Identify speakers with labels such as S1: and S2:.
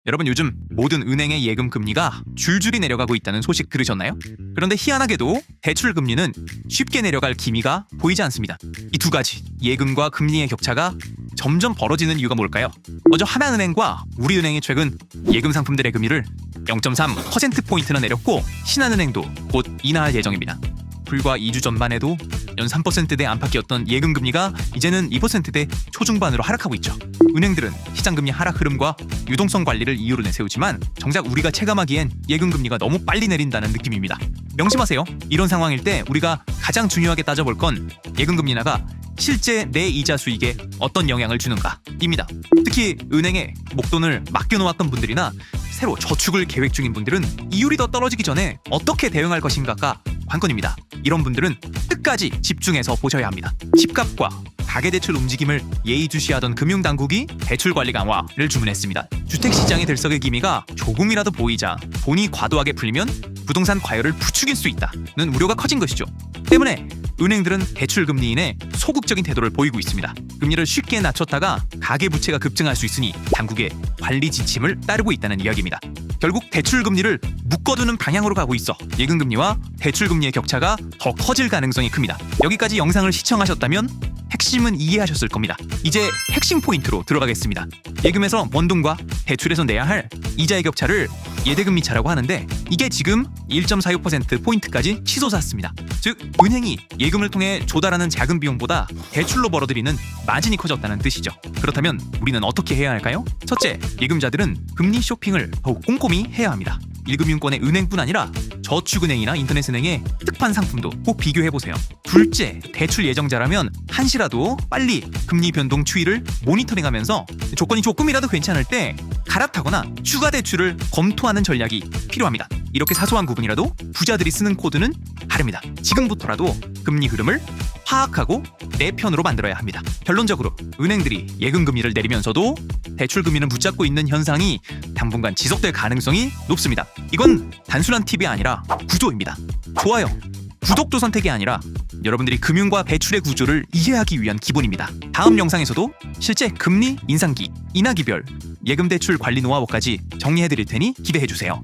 S1: 여러분 요즘 모든 은행의 예금 금리가 줄줄이 내려가고 있다는 소식 들으셨나요? 그런데 희한하게도 대출 금리는 쉽게 내려갈 기미가 보이지 않습니다. 이 두 가지 예금과 금리의 격차가 점점 벌어지는 이유가 뭘까요? 먼저 하나은행과 우리은행이 최근 예금 상품들의 금리를 0.3%포인트나 내렸고 신한은행도 곧 인하할 예정입니다. 불과 2주 전만 해도 연 3%대 안팎이었던 예금 금리가 이제는 2%대 초중반으로 하락하고 있죠. 은행들은 시장금리 하락 흐름과 유동성 관리를 이유로 내세우지만 정작 우리가 체감하기엔 예금 금리가 너무 빨리 내린다는 느낌입니다. 명심하세요. 이런 상황일 때 우리가 가장 중요하게 따져볼 건 예금 금리 인하가 실제 내 이자 수익에 어떤 영향을 주는가입니다. 특히 은행에 목돈을 맡겨놓았던 분들이나 새로 저축을 계획 중인 분들은 이율이 더 떨어지기 전에 어떻게 대응할 것인가가 관건입니다. 이런 분들은 끝까지 집중해서 보셔야 합니다. 집값과 가계대출 움직임을 예의주시하던 금융당국이 대출 관리 강화를 주문했습니다. 주택시장의 들썩의 기미가 조금이라도 보이자 돈이 과도하게 풀리면 부동산 과열을 부추길 수 있다는 우려가 커진 것이죠. 때문에 은행들은 대출 금리 인해 소극적인 태도를 보이고 있습니다. 금리를 쉽게 낮췄다가 가계부채가 급증할 수 있으니 당국의 관리 지침을 따르고 있다는 이야기입니다. 결국 대출 금리를 묶어두는 방향으로 가고 있어 예금 금리와 대출 금리의 격차가 더 커질 가능성이 큽니다. 여기까지 영상을 시청하셨다면 핵심은 이해하셨을 겁니다. 이제 핵심 포인트로 들어가겠습니다. 예금에서 원돈과 대출에서 내야 할 이자의 격차를 예대금리차라고 하는데 이게 지금 1.46%포인트까지 치솟았습니다. 즉 은행이 예금을 통해 조달하는 자금 비용보다 대출로 벌어들이는 마진이 커졌다는 뜻이죠. 그렇다면 우리는 어떻게 해야 할까요? 첫째, 예금자들은 금리 쇼핑을 더욱 꼼꼼히 해야 합니다. 1금융권의 은행뿐 아니라 저축은행이나 인터넷은행의 특판 상품도 꼭 비교해보세요. 둘째, 대출 예정자라면 한시라도 빨리 금리 변동 추이를 모니터링하면서 조건이 조금이라도 괜찮을 때 갈아타거나 추가 대출을 검토하는 전략이 필요합니다. 이렇게 사소한 부분이라도 부자들이 쓰는 코드는 다릅니다. 지금부터라도 금리 흐름을 파악하고 내 편으로 만들어야 합니다. 결론적으로 은행들이 예금 금리를 내리면서도 대출 금리는 붙잡고 있는 현상이 당분간 지속될 가능성이 높습니다. 이건 단순한 팁이 아니라 구조입니다. 좋아요, 구독도 선택이 아니라 여러분들이 금융과 대출의 구조를 이해하기 위한 기본입니다. 다음 영상에서도 실제 금리 인상기, 인하기별, 예금 대출 관리 노하우까지 정리해드릴 테니 기대해주세요.